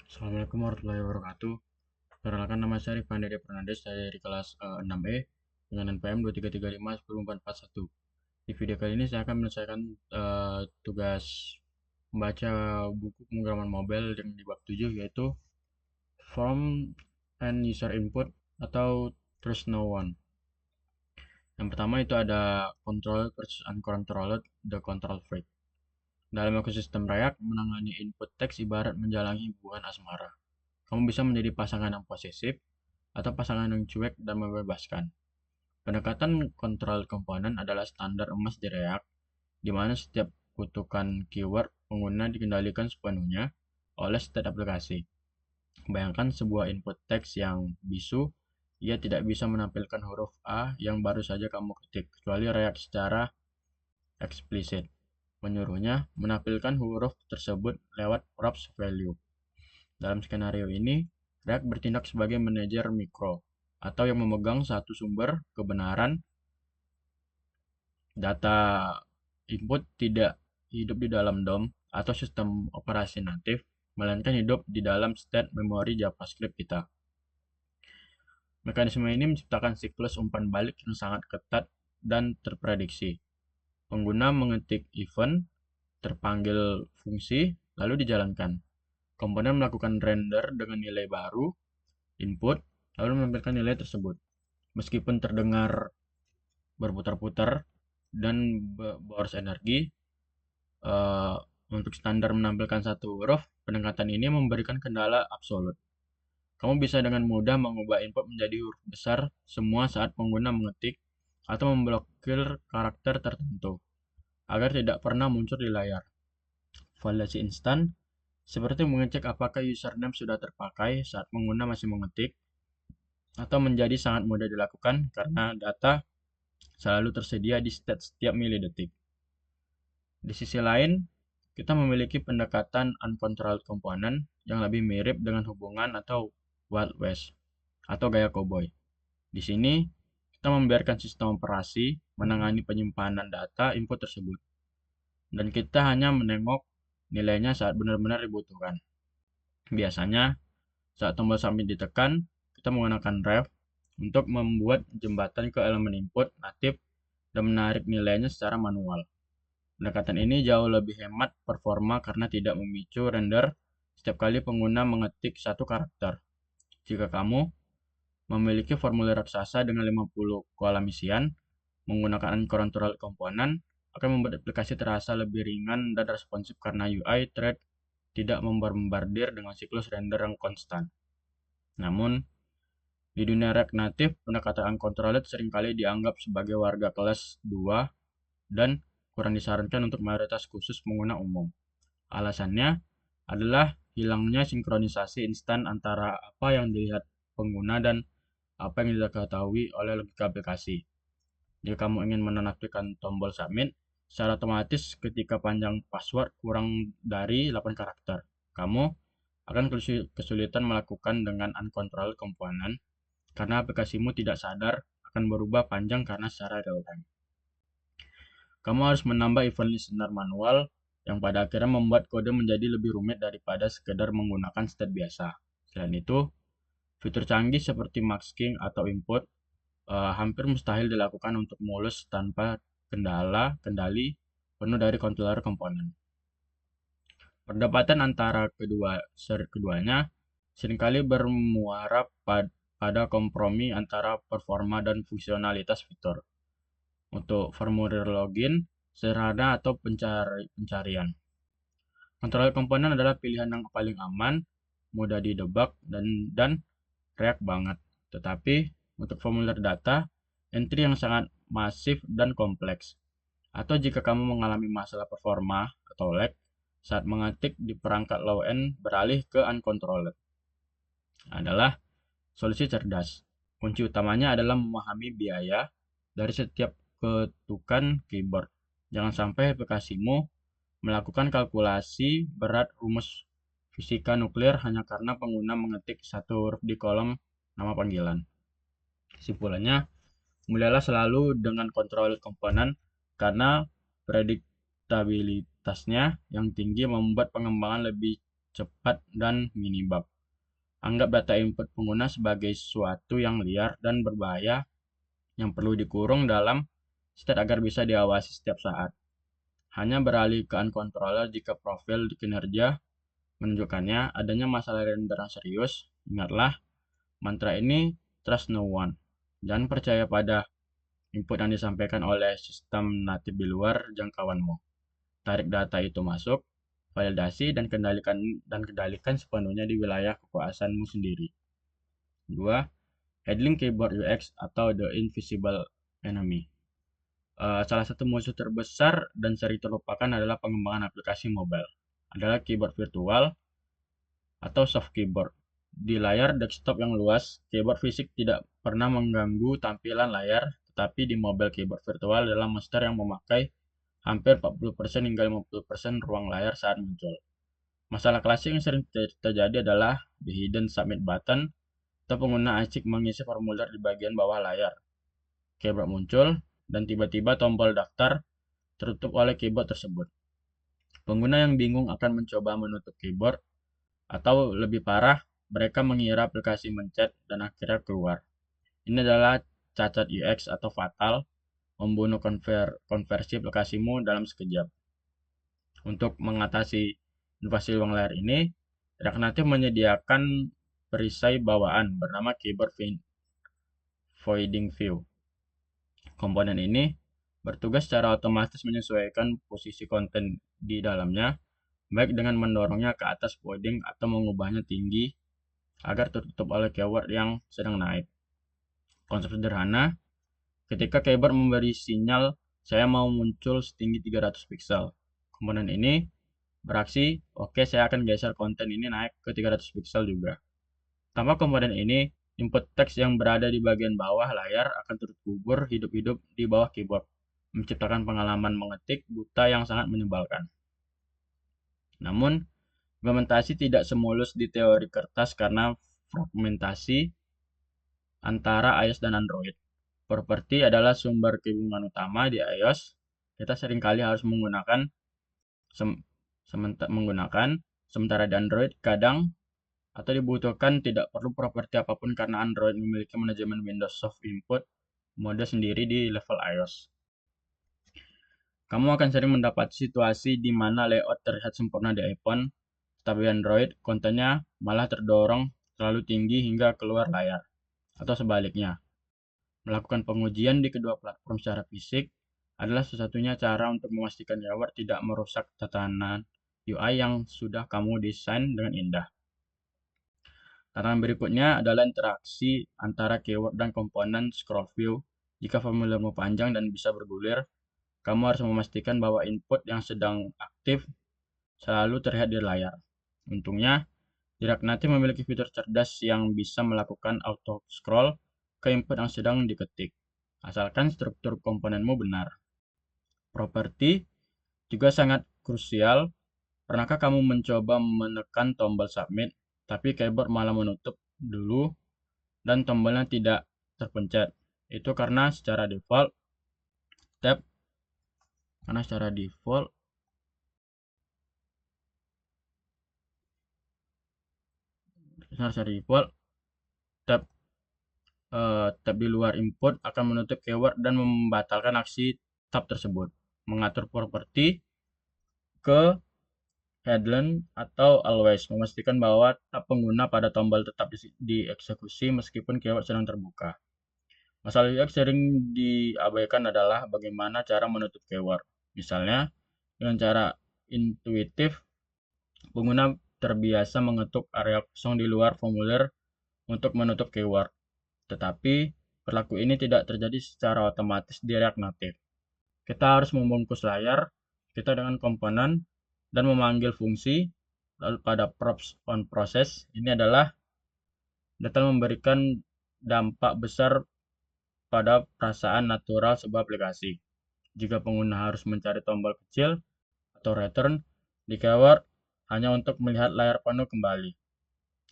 Assalamualaikum warahmatullahi wabarakatuh. Perkenalkan nama saya Rifan Dede Fernandes, saya dari kelas 6E dengan NPM 23351041. Di video kali ini saya akan menyelesaikan tugas membaca buku pemrograman mobile yang di bab 7, yaitu Form and User Input atau Trust No One. Yang pertama itu ada Controlled versus Uncontrolled, the Control Freak. Dalam ekosistem React, menangani input teks ibarat menjalani hubungan asmara. Kamu bisa menjadi pasangan yang posesif atau pasangan yang cuek dan membebaskan. Pendekatan kontrol komponen adalah standar emas di React, di mana setiap kutukan keyword pengguna dikendalikan sepenuhnya oleh state aplikasi. Bayangkan sebuah input teks yang bisu, ia tidak bisa menampilkan huruf A yang baru saja kamu ketik, kecuali React secara eksplisit menyuruhnya menampilkan huruf tersebut lewat props value. Dalam skenario ini, React bertindak sebagai manajer mikro, atau yang memegang satu sumber kebenaran. Data input tidak hidup di dalam DOM atau sistem operasi natif, melainkan hidup di dalam state memori JavaScript kita. Mekanisme ini menciptakan siklus umpan balik yang sangat ketat dan terprediksi. Pengguna mengetik event, terpanggil fungsi, lalu dijalankan. Komponen melakukan render dengan nilai baru, input, lalu menampilkan nilai tersebut. Meskipun terdengar berputar-putar dan boros energi, untuk standar menampilkan satu huruf, pendekatan ini memberikan kendala absolut. Kamu bisa dengan mudah mengubah input menjadi huruf besar semua saat pengguna mengetik atau memblokir karakter tertentu agar tidak pernah muncul di layar. Validasi instan seperti mengecek apakah username sudah terpakai saat pengguna masih mengetik, atau menjadi sangat mudah dilakukan karena data selalu tersedia di state setiap milidetik. Di sisi lain, kita memiliki pendekatan uncontrolled component yang lebih mirip dengan hubungan atau Wild West atau gaya koboi. Di sini, kita membiarkan sistem operasi menangani penyimpanan data input tersebut, dan kita hanya menengok nilainya saat benar-benar dibutuhkan. Biasanya, saat tombol submit ditekan, kita menggunakan ref untuk membuat jembatan ke elemen input natif dan menarik nilainya secara manual. Pendekatan ini jauh lebih hemat performa karena tidak memicu render setiap kali pengguna mengetik satu karakter. Jika kamu memiliki formulir raksasa dengan 50 kolam isian, menggunakan uncontrolled komponen akan membuat aplikasi terasa lebih ringan dan responsif karena UI thread tidak membombardir dengan siklus render yang konstan. Namun, di dunia React Native, pendekatan uncontrolled seringkali dianggap sebagai warga kelas 2 dan kurang disarankan untuk mayoritas khusus pengguna umum. Alasannya adalah hilangnya sinkronisasi instan antara apa yang dilihat pengguna dan apa yang tidak diketahui oleh logika aplikasi. Jika kamu ingin menonaktifkan tombol submit, secara otomatis ketika panjang password kurang dari 8 karakter, kamu akan kesulitan melakukan dengan uncontrolled komponen karena aplikasimu tidak sadar akan berubah panjang karena secara real time. Kamu harus menambah event listener manual yang pada akhirnya membuat kode menjadi lebih rumit daripada sekedar menggunakan state biasa. Selain itu, fitur canggih seperti masking atau input hampir mustahil dilakukan untuk mulus tanpa kendali penuh dari controller komponen. Perdebatan antara keduanya seringkali bermuara pada kompromi antara performa dan fungsionalitas fitur. Untuk formulir login, sederhana atau pencarian. Kontrol komponen adalah pilihan yang paling aman, mudah didebak, dan React banget. Tetapi, untuk formulir data, entry yang sangat masif dan kompleks. Atau jika kamu mengalami masalah performa atau lag saat mengetik di perangkat low end beralih ke uncontrolled, adalah solusi cerdas. Kunci utamanya adalah memahami biaya dari setiap ketukan keyboard. Jangan sampai aplikasimu melakukan kalkulasi berat rumus fisika nuklir hanya karena pengguna mengetik satu huruf di kolom nama panggilan. Kesimpulannya, mulailah selalu dengan kontrol komponen karena prediktabilitasnya yang tinggi membuat pengembangan lebih cepat, dan minibab. Anggap data input pengguna sebagai sesuatu yang liar dan berbahaya yang perlu dikurung dalam state agar bisa diawasi setiap saat. Hanya beralih ke uncontroller jika profil kinerja menunjukkannya adanya masalah render yang serius. Ingatlah, mantra ini trust no one. Jangan percaya pada input yang disampaikan oleh sistem natif di luar jangkauanmu. Tarik data itu masuk, validasi, dan kendalikan sepenuhnya di wilayah kekuasaanmu sendiri. 2. Handling keyboard UX atau the invisible enemy. Salah satu musuh terbesar dan sering terlupakan adalah pengembangan aplikasi mobile. Adalah keyboard virtual atau soft keyboard. Di layar desktop yang luas, keyboard fisik tidak pernah mengganggu tampilan layar, tetapi di mobile keyboard virtual adalah monster yang memakai hampir 40% hingga 50% ruang layar saat muncul. Masalah klasik yang sering terjadi adalah the hidden submit button, atau pengguna acik mengisi formulir di bagian bawah layar. Keyboard muncul, dan tiba-tiba tombol daftar tertutup oleh keyboard tersebut. Pengguna yang bingung akan mencoba menutup keyboard, atau lebih parah, mereka mengira aplikasi mencet dan akhirnya keluar. Ini adalah cacat UX atau fatal, membunuh konversi aplikasimu dalam sekejap. Untuk mengatasi invasi ruang layar ini, React Native menyediakan perisai bawaan bernama Keyboard Voiding View. Komponen ini bertugas secara otomatis menyesuaikan posisi konten di dalamnya, baik dengan mendorongnya ke atas voiding atau mengubahnya tinggi agar tertutup oleh keyword yang sedang naik. Konsep sederhana, ketika keyboard memberi sinyal saya mau muncul setinggi 300 pixel. Komponen ini beraksi, oke, saya akan geser konten ini naik ke 300 pixel juga. Tanpa komponen ini, input teks yang berada di bagian bawah layar akan terkubur hidup-hidup di bawah keyboard, menciptakan pengalaman mengetik buta yang sangat menyebalkan. Namun, implementasi tidak semulus di teori kertas karena fragmentasi antara iOS dan Android. Properti adalah sumber kebingungan utama di iOS. Kita seringkali harus menggunakan sementara di Android kadang atau dibutuhkan tidak perlu properti apapun karena Android memiliki manajemen Windows Soft Input mode sendiri di level iOS. Kamu akan sering mendapat situasi di mana layout terlihat sempurna di iPhone, tetapi Android kontennya malah terdorong terlalu tinggi hingga keluar layar, atau sebaliknya. Melakukan pengujian di kedua platform secara fisik adalah satu-satunya cara untuk memastikan keyword tidak merusak tatanan UI yang sudah kamu desain dengan indah. Tantangan berikutnya adalah interaksi antara keyword dan komponen scroll view. Jika formulirmu panjang dan bisa bergulir, kamu harus memastikan bahwa input yang sedang aktif selalu terlihat di layar. Untungnya, React Native memiliki fitur cerdas yang bisa melakukan auto scroll ke input yang sedang diketik, asalkan struktur komponenmu benar. Properti juga sangat krusial. Pernahkah kamu mencoba menekan tombol submit, tapi keyboard malah menutup dulu dan tombolnya tidak terpencet? Itu karena secara default tab tab di luar input akan menutup keyword dan membatalkan aksi tab tersebut. Mengatur properti ke headline atau always, memastikan bahwa tab pengguna pada tombol tetap dieksekusi meskipun keyword sedang terbuka. Masalah UX sering diabaikan adalah bagaimana cara menutup keyword. Misalnya, dengan cara intuitif, pengguna terbiasa mengetuk area kosong di luar formulir untuk menutup keyword. Tetapi, perilaku ini tidak terjadi secara otomatis di React Native. Kita harus membungkus layar kita dengan komponen dan memanggil fungsi. Lalu pada props on process, ini adalah detail memberikan dampak besar pada perasaan natural sebuah aplikasi. Jika pengguna harus mencari tombol kecil atau return di keyword hanya untuk melihat layar penuh kembali,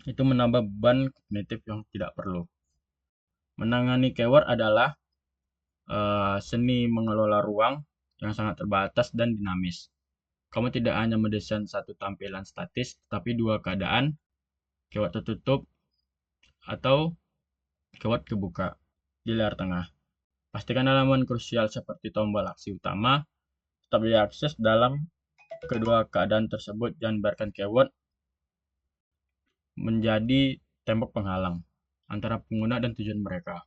itu menambah beban kognitif yang tidak perlu. Menangani keyword adalah seni mengelola ruang yang sangat terbatas dan dinamis. Kamu tidak hanya mendesain satu tampilan statis, tapi dua keadaan, keyword tertutup atau keyword kebuka di layar tengah. Pastikan elemen krusial seperti tombol aksi utama tetap diakses dalam kedua keadaan tersebut dan biarkan keyword menjadi tembok penghalang antara pengguna dan tujuan mereka.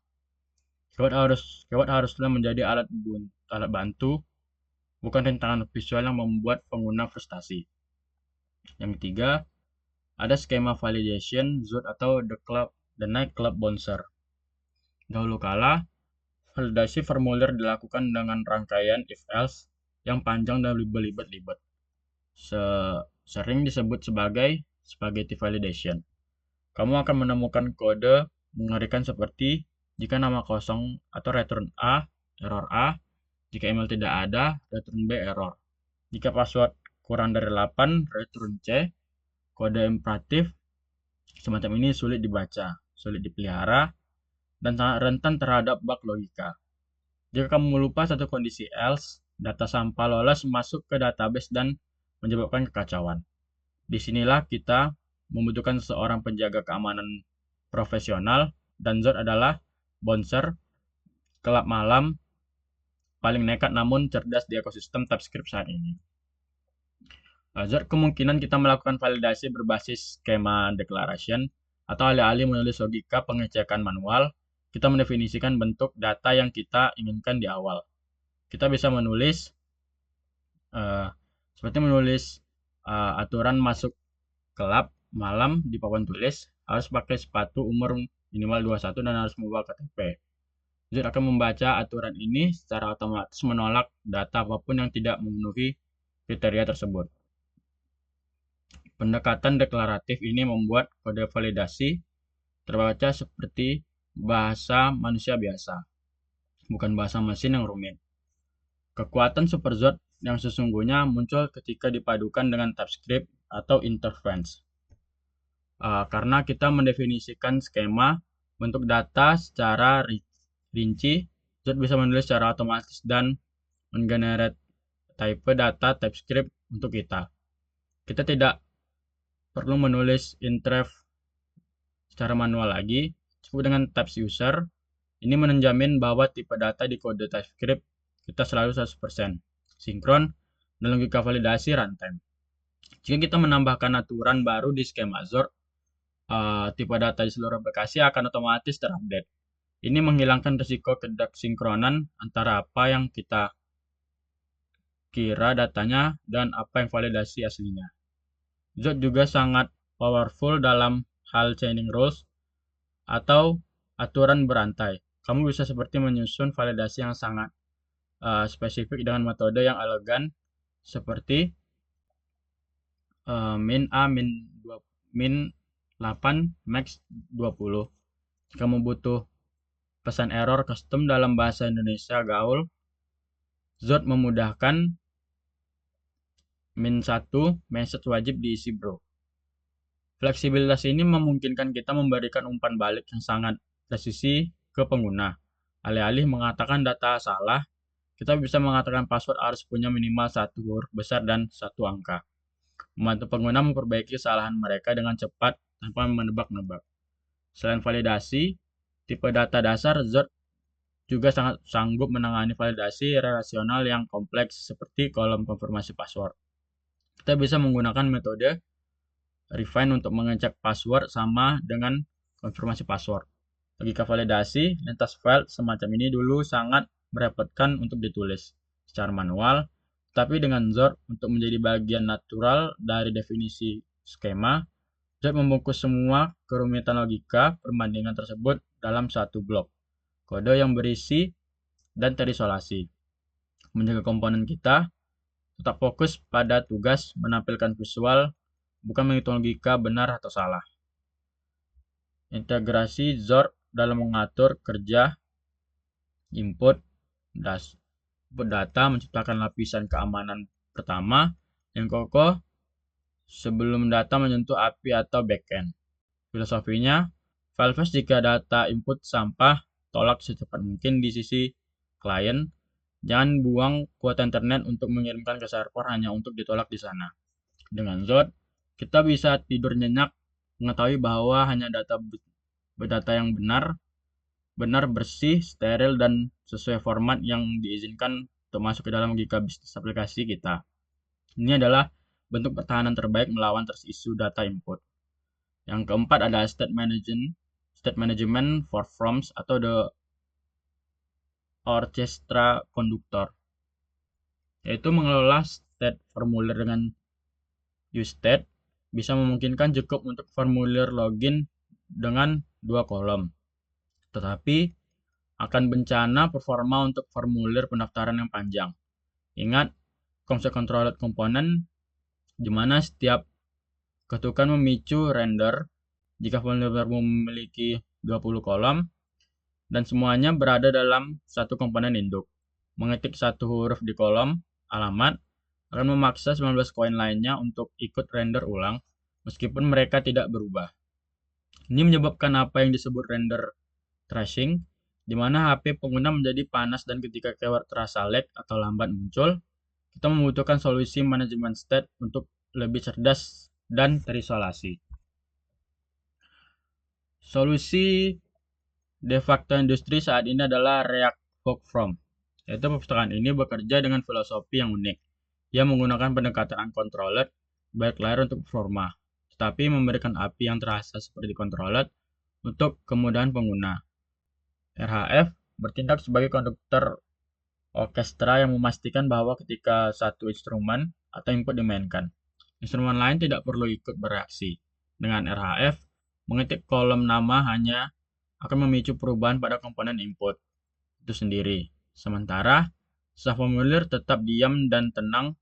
Keyword haruslah menjadi alat bantu, bukan rintangan visual yang membuat pengguna frustasi. Yang ketiga, ada skema validation ZOT atau the nightclub bouncer. Dahulu kala, validasi formulir dilakukan dengan rangkaian if-else yang panjang dan berlibat-libat. Sering disebut sebagai spaghetti validation. Kamu akan menemukan kode mengerikan seperti jika nama kosong atau return A, error A. Jika email tidak ada, return B, error. Jika password kurang dari 8, return C. Kode imperatif semacam ini sulit dibaca, sulit dipelihara, dan sangat rentan terhadap bug logika. Jika kamu lupa satu kondisi else, data sampah lolos masuk ke database dan menyebabkan kekacauan. Disinilah kita membutuhkan seorang penjaga keamanan profesional, dan ZOT adalah bouncer, kelab malam, paling nekat namun cerdas di ekosistem TypeScript saat ini. ZOT kemungkinan kita melakukan validasi berbasis skema declaration, atau alih-alih menulis logika pengecekan manual, kita mendefinisikan bentuk data yang kita inginkan di awal. Kita bisa menulis seperti menulis aturan masuk kelab malam di papan tulis, harus pakai sepatu umur minimal 21 dan harus membawa KTP. ZOT akan membaca aturan ini secara otomatis menolak data apapun yang tidak memenuhi kriteria tersebut. Pendekatan deklaratif ini membuat kode validasi terbaca seperti bahasa manusia biasa, bukan bahasa mesin yang rumit. Kekuatan super ZOT yang sesungguhnya muncul ketika dipadukan dengan TypeScript atau interference. Karena kita mendefinisikan skema bentuk data secara rinci, ZOT bisa menulis secara otomatis dan menggenerate type data TypeScript untuk kita. Kita tidak perlu menulis interf secara manual lagi, cukup dengan types user. Ini menjamin bahwa tipe data di kode TypeScript kita selalu 100% sinkron dan logika validasi runtime. Jika kita menambahkan aturan baru di skema ZOT, tipe data di seluruh aplikasi akan otomatis terupdate. Ini menghilangkan risiko kesinkronan antara apa yang kita kira datanya dan apa yang validasi aslinya. ZOT juga sangat powerful dalam hal chaining rules atau aturan berantai. Kamu bisa seperti menyusun validasi yang sangat spesifik dengan metode yang elegan seperti min A, min 8, max 20. Jika kamu butuh pesan error custom dalam bahasa Indonesia gaul, ZOT memudahkan min 1 message wajib diisi bro. Fleksibilitas ini memungkinkan kita memberikan umpan balik yang sangat presisi ke pengguna. Alih-alih mengatakan data salah, kita bisa mengatakan password harus punya minimal satu huruf besar dan satu angka. Membantu pengguna memperbaiki kesalahan mereka dengan cepat tanpa menebak-nebak. Selain validasi, tipe data dasar ZOT juga sangat sanggup menangani validasi relasional yang kompleks seperti kolom konfirmasi password. Kita bisa menggunakan metode refine untuk mengecek password sama dengan konfirmasi password. Logika validasi lintas file semacam ini dulu sangat merepotkan untuk ditulis secara manual, tapi dengan ZOT untuk menjadi bagian natural dari definisi skema, ZOT membungkus semua kerumitan logika perbandingan tersebut dalam satu blok kode yang berisi dan terisolasi, menjaga komponen kita tetap fokus pada tugas menampilkan visual, bukan menghitung logika benar atau salah. Integrasi ZOT dalam mengatur kerja input data menciptakan lapisan keamanan pertama yang kokoh sebelum data menyentuh API atau backend. Filosofinya, file fetch jika data input sampah, tolak secepat mungkin di sisi klien, Jangan buang kuota internet untuk mengirimkan ke server hanya untuk ditolak di sana. Dengan Zod, kita bisa tidur nyenyak, mengetahui bahwa hanya data yang benar bersih, steril, dan sesuai format yang diizinkan untuk masuk ke dalam gigabisnis aplikasi kita. Ini adalah bentuk pertahanan terbaik melawan terisu data input. Yang keempat ada state management for forms atau the orchestra conductor, yaitu mengelola state formulir dengan useState bisa memungkinkan cukup untuk formulir login dengan 2 kolom. Tetapi akan bencana performa untuk formulir pendaftaran yang panjang. Ingat, konsep controlled component di mana setiap ketukan memicu render jika formulir memiliki 20 kolom dan semuanya berada dalam satu komponen induk. Mengetik satu huruf di kolom alamat akan memaksa 19 koin lainnya untuk ikut render ulang meskipun mereka tidak berubah. Ini menyebabkan apa yang disebut render thrashing, di mana HP pengguna menjadi panas dan ketika keyword terasa lag atau lambat muncul, kita membutuhkan solusi manajemen state untuk lebih cerdas dan terisolasi. Solusi de facto industri saat ini adalah React Hook From, yaitu perpustakaan ini bekerja dengan filosofi yang unik. Ia menggunakan pendekatan uncontrolled baik layar untuk performa, tetapi memberikan API yang terasa seperti controlled untuk kemudahan pengguna. RHF bertindak sebagai konduktor orkestra yang memastikan bahwa ketika satu instrumen atau input dimainkan, instrumen lain tidak perlu ikut bereaksi. Dengan RHF, mengetik kolom nama hanya akan memicu perubahan pada komponen input itu sendiri. Sementara, setelah formulir tetap diam dan tenang.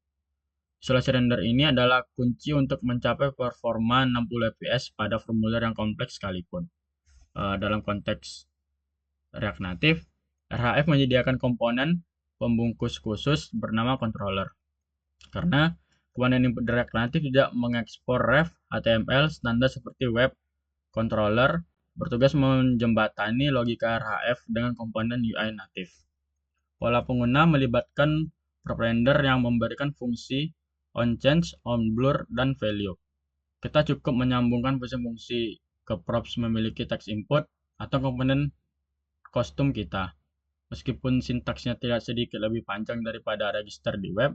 Isolasi render ini adalah kunci untuk mencapai performa 60 fps pada formulir yang kompleks sekalipun. Dalam konteks React Native, RHF menyediakan komponen pembungkus khusus bernama controller. Karena komponen input React Native tidak mengekspor ref HTML standar seperti web controller, bertugas menjembatani logika RHF dengan komponen UI native. Pola pengguna melibatkan prop render yang memberikan fungsi onChange, onBlur, dan value. Kita cukup menyambungkan fungsi-fungsi ke props memiliki text input atau komponen kostum kita. Meskipun sintaksnya tidak sedikit lebih panjang daripada register di web,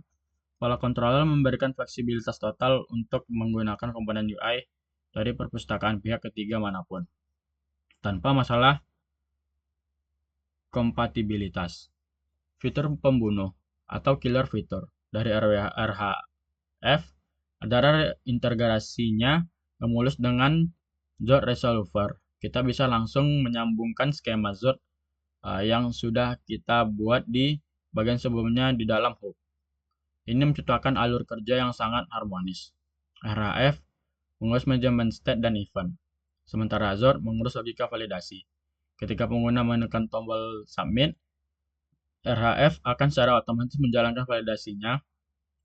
pola controller memberikan fleksibilitas total untuk menggunakan komponen UI dari perpustakaan pihak ketiga manapun, tanpa masalah kompatibilitas. Fitur pembunuh atau killer fitur dari RHF adalah integrasinya yang mulus dengan Zod Resolver. Kita bisa langsung menyambungkan skema Zod yang sudah kita buat di bagian sebelumnya di dalam hook. Ini menciptakan alur kerja yang sangat harmonis. RHF mengurus manajemen state dan event, sementara Zod mengurus logika validasi. Ketika pengguna menekan tombol submit, RHF akan secara otomatis menjalankan validasinya.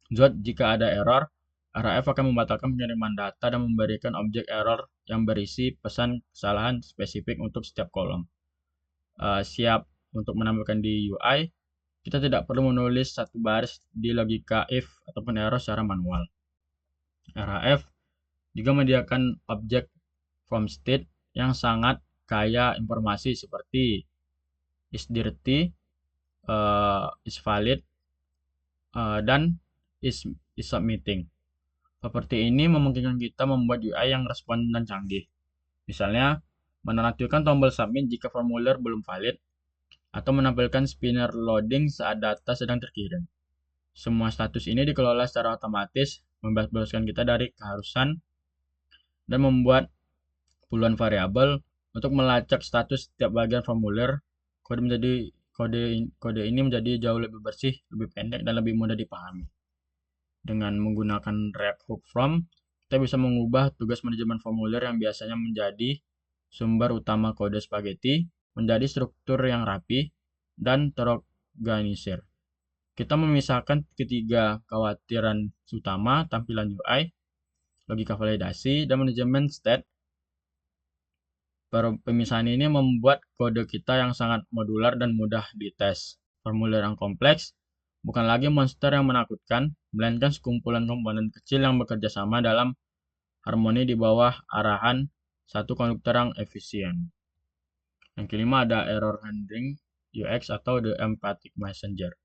Zod jika ada error, RHF akan membatalkan pengiriman data dan memberikan objek error yang berisi pesan kesalahan spesifik untuk setiap kolom. Siap untuk menampilkan di UI, kita tidak perlu menulis satu baris di logika if ataupun error secara manual. RHF juga menyediakan objek from state yang sangat kaya informasi seperti is dirty, is valid, dan is submitting. Seperti ini memungkinkan kita membuat UI yang respon dan canggih. Misalnya, menonaktifkan tombol submit jika formulir belum valid, atau menampilkan spinner loading saat data sedang terkirim. Semua status ini dikelola secara otomatis, membebaskan kita dari keharusan dan membuat puluhan variabel untuk melacak status setiap bagian formulir. Kode ini menjadi jauh lebih bersih, lebih pendek, dan lebih mudah dipahami. Dengan menggunakan React Hook From, kita bisa mengubah tugas manajemen formulir yang biasanya menjadi sumber utama kode spaghetti menjadi struktur yang rapi dan terorganisir. Kita memisahkan ketiga kekhawatiran utama, tampilan UI, logika validasi, dan manajemen state. Pemisahan ini membuat kode kita yang sangat modular dan mudah dites. formulir yang kompleks bukan lagi monster yang menakutkan, melainkan sekumpulan komponen kecil yang bekerja sama dalam harmoni di bawah arahan satu konduktor yang efisien. Yang kelima ada error handling UX atau the empathic messenger.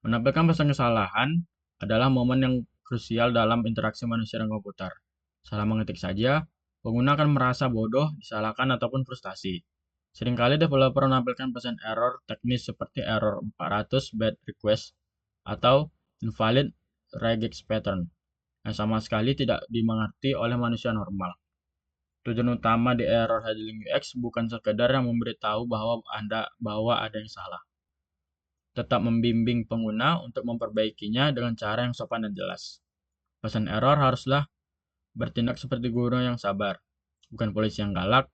Menampilkan pesan kesalahan adalah momen yang krusial dalam interaksi manusia dan komputer. Salah mengetik saja, pengguna akan merasa bodoh, disalahkan, ataupun frustasi. Seringkali developer menampilkan pesan error teknis seperti error 400 bad request atau invalid regex pattern yang sama sekali tidak dimengerti oleh manusia normal. Tujuan utama di error handling UX bukan sekedar yang memberitahu bahwa ada yang salah, tetap membimbing pengguna untuk memperbaikinya dengan cara yang sopan dan jelas. Pesan error haruslah bertindak seperti guru yang sabar, bukan polisi yang galak.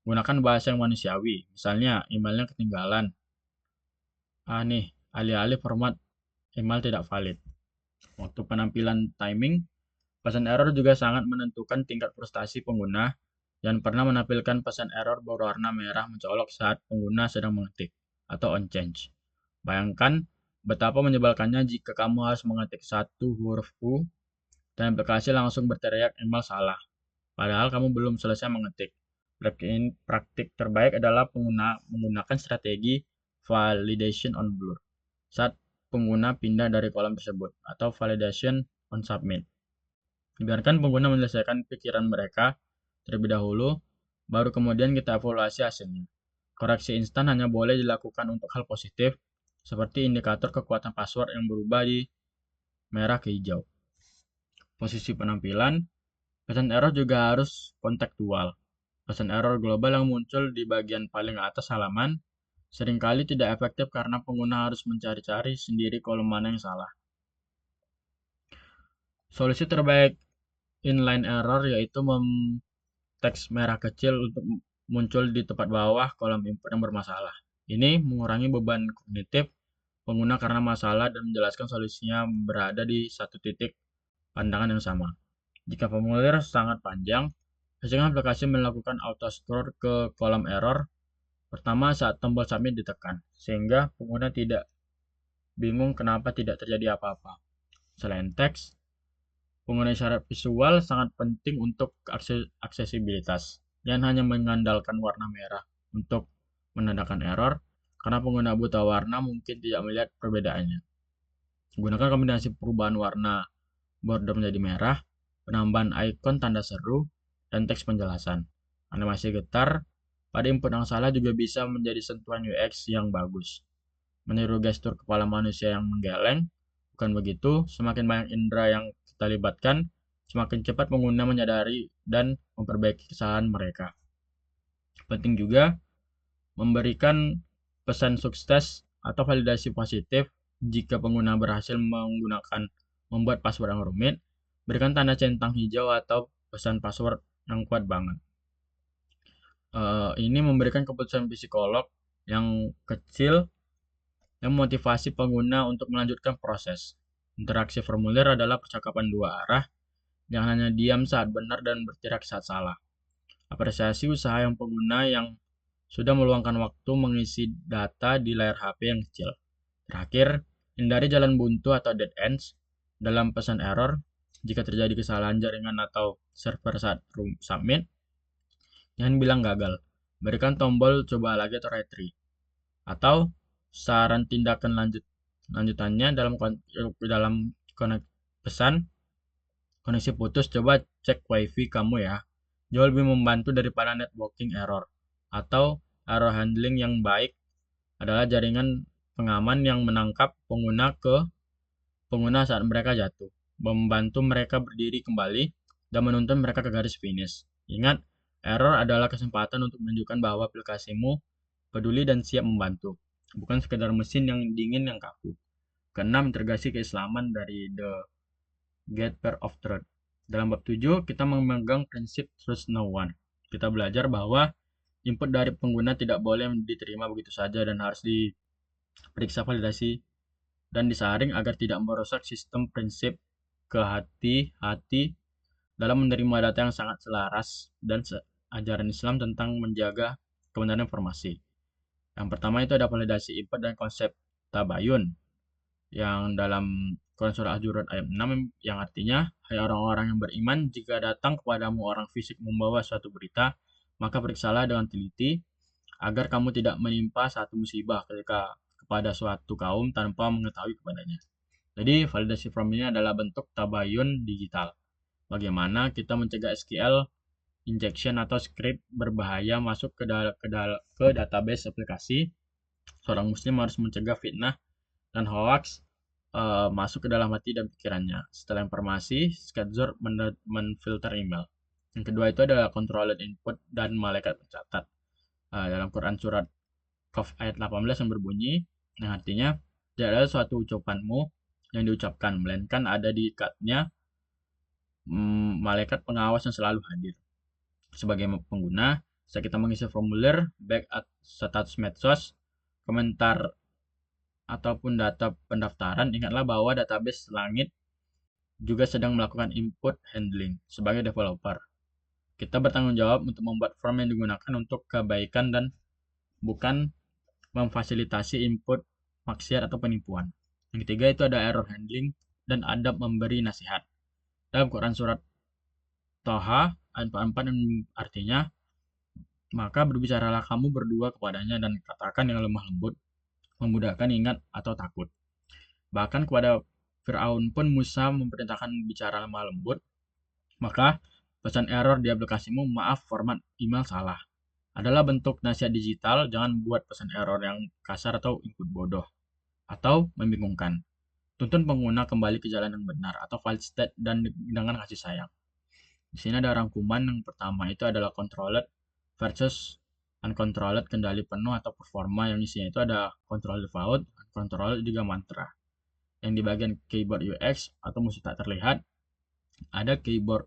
Gunakan bahasa yang manusiawi, misalnya emailnya ketinggalan. Alih-alih format email tidak valid. Waktu penampilan timing, pesan error juga sangat menentukan tingkat frustasi pengguna dan pernah menampilkan pesan error berwarna merah mencolok saat pengguna sedang mengetik atau on change. Bayangkan betapa menyebalkannya jika kamu harus mengetik satu huruf U dan aplikasi langsung berteriak email salah, padahal kamu belum selesai mengetik. Praktik terbaik adalah menggunakan strategi validation on blur saat pengguna pindah dari kolom tersebut atau validation on submit. Biarkan pengguna menyelesaikan pikiran mereka terlebih dahulu, baru kemudian kita evaluasi hasilnya. Koreksi instan hanya boleh dilakukan untuk hal positif, seperti indikator kekuatan password yang berubah di merah ke hijau. Posisi penampilan, pesan error juga harus kontekstual. Pesan error global yang muncul di bagian paling atas halaman seringkali tidak efektif karena pengguna harus mencari-cari sendiri kolom mana yang salah. Solusi terbaik inline error yaitu teks merah kecil untuk muncul di tepat bawah kolom input yang bermasalah. Ini mengurangi beban kognitif pengguna karena masalah dan menjelaskan solusinya berada di satu titik pandangan yang sama. Jika formulir sangat panjang, biasanya aplikasi melakukan auto-scroll ke kolom error pertama saat tombol submit ditekan, sehingga pengguna tidak bingung kenapa tidak terjadi apa-apa. Selain teks, penggunaan isyarat visual sangat penting untuk aksesibilitas. Jangan hanya mengandalkan warna merah untuk menandakan error, karena pengguna buta warna mungkin tidak melihat perbedaannya. Gunakan kombinasi perubahan warna border menjadi merah, penambahan ikon tanda seru, dan teks penjelasan. Animasi getar pada input yang salah juga bisa menjadi sentuhan UX yang bagus. Meniru gestur kepala manusia yang menggeleng, bukan begitu, semakin banyak indera yang kita libatkan, semakin cepat pengguna menyadari dan memperbaiki kesalahan mereka. Penting juga memberikan pesan sukses atau validasi positif jika pengguna berhasil membuat password yang rumit. Berikan tanda centang hijau atau pesan password yang kuat banget. Ini memberikan keputusan psikolog yang kecil yang memotivasi pengguna untuk melanjutkan proses. Interaksi formulir adalah percakapan dua arah, jangan hanya diam saat benar dan berteriak saat salah. Apresiasi usaha yang pengguna yang sudah meluangkan waktu mengisi data di layar HP yang kecil. Terakhir, hindari jalan buntu atau dead ends dalam pesan error. Jika terjadi kesalahan jaringan atau server saat submit, jangan bilang gagal. Berikan tombol coba lagi atau retry. Atau saran tindakan lanjutannya dalam pesan koneksi putus, coba cek wifi kamu ya. Jauh lebih membantu daripada networking error. Atau error handling yang baik adalah jaringan pengaman yang menangkap pengguna saat mereka jatuh, membantu mereka berdiri kembali, dan menuntun mereka ke garis finish. Ingat, error adalah kesempatan untuk menunjukkan bahwa aplikasimu peduli dan siap membantu, bukan sekedar mesin yang dingin yang kaku. Keenam, integrasi keislaman dari The Gatekeeper of Truth. Dalam bab 7, kita memegang prinsip trust no one. Kita belajar bahwa input dari pengguna tidak boleh diterima begitu saja dan harus diperiksa validasi dan disaring agar tidak merusak sistem prinsip kehati-hati dalam menerima data yang sangat selaras dan ajaran Islam tentang menjaga kebenaran informasi. Yang pertama itu ada validasi input dan konsep tabayun yang dalam Quran surah Az-Zuriyat ayat 6 yang artinya, hai orang-orang yang beriman, jika datang kepadamu orang fisik membawa suatu berita, maka periksalah dengan teliti agar kamu tidak menimpa satu musibah kepada suatu kaum tanpa mengetahui kepadanya. Jadi validasi from ini adalah bentuk tabayun digital. Bagaimana kita mencegah SQL injection atau script berbahaya masuk ke database aplikasi. Seorang muslim harus mencegah fitnah dan hoax masuk ke dalam hati dan pikirannya. Setelah informasi, Skadzor menfilter email. Yang kedua itu adalah controlled input dan malaikat pencatat. Dalam Quran surat Qaf ayat 18 yang berbunyi, yang artinya, tidak ada suatu ucapanmu yang diucapkan, melainkan ada di ikatnya malaikat pengawas yang selalu hadir. Sebagai pengguna, saat kita mengisi formulir, baik status medsos, komentar, ataupun data pendaftaran, ingatlah bahwa database langit juga sedang melakukan input handling sebagai developer. Kita bertanggung jawab untuk membuat form yang digunakan untuk kebaikan dan bukan memfasilitasi input maksiat atau penipuan. Yang ketiga itu ada error handling dan adab memberi nasihat. Dalam Quran surat Toha ayat 44 yang artinya, maka berbicaralah kamu berdua kepadanya dan katakan yang lemah lembut, memudahkan ingat atau takut. Bahkan kepada Fir'aun pun Musa memerintahkan bicara lemah lembut. Maka pesan error di aplikasimu, maaf format email salah, adalah bentuk nasihat digital. Jangan buat pesan error yang kasar atau input bodoh atau membingungkan. Tuntun pengguna kembali ke jalan yang benar atau valid state dan dengan kasih sayang. Di sini ada rangkuman. Yang pertama itu adalah controlled versus uncontrolled, kendali penuh atau performa, yang isinya itu ada controlled default, uncontrolled juga mantra. Yang di bagian keyboard UX atau musuh tak terlihat, ada keyboard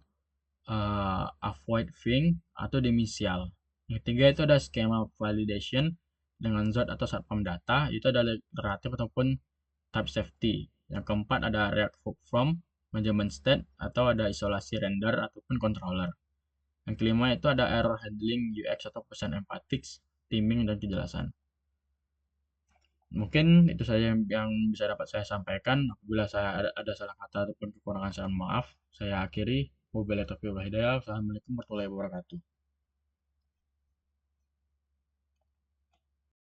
avoid thing atau demisial. Yang ketiga itu ada skema validation dengan ZOT atau satpam data, itu ada iteratif ataupun type safety. Yang keempat ada React hook from, management state, atau ada isolasi render ataupun controller. Yang kelima itu ada error handling UX atau pesan empatik, theming, dan kejelasan. Mungkin itu saja yang bisa dapat saya sampaikan. Apabila saya ada salah kata ataupun kekurangan, saya mohon maaf. Saya akhiri. Wabillahi taufiq wal hidayah. Assalamualaikum warahmatullahi wabarakatuh.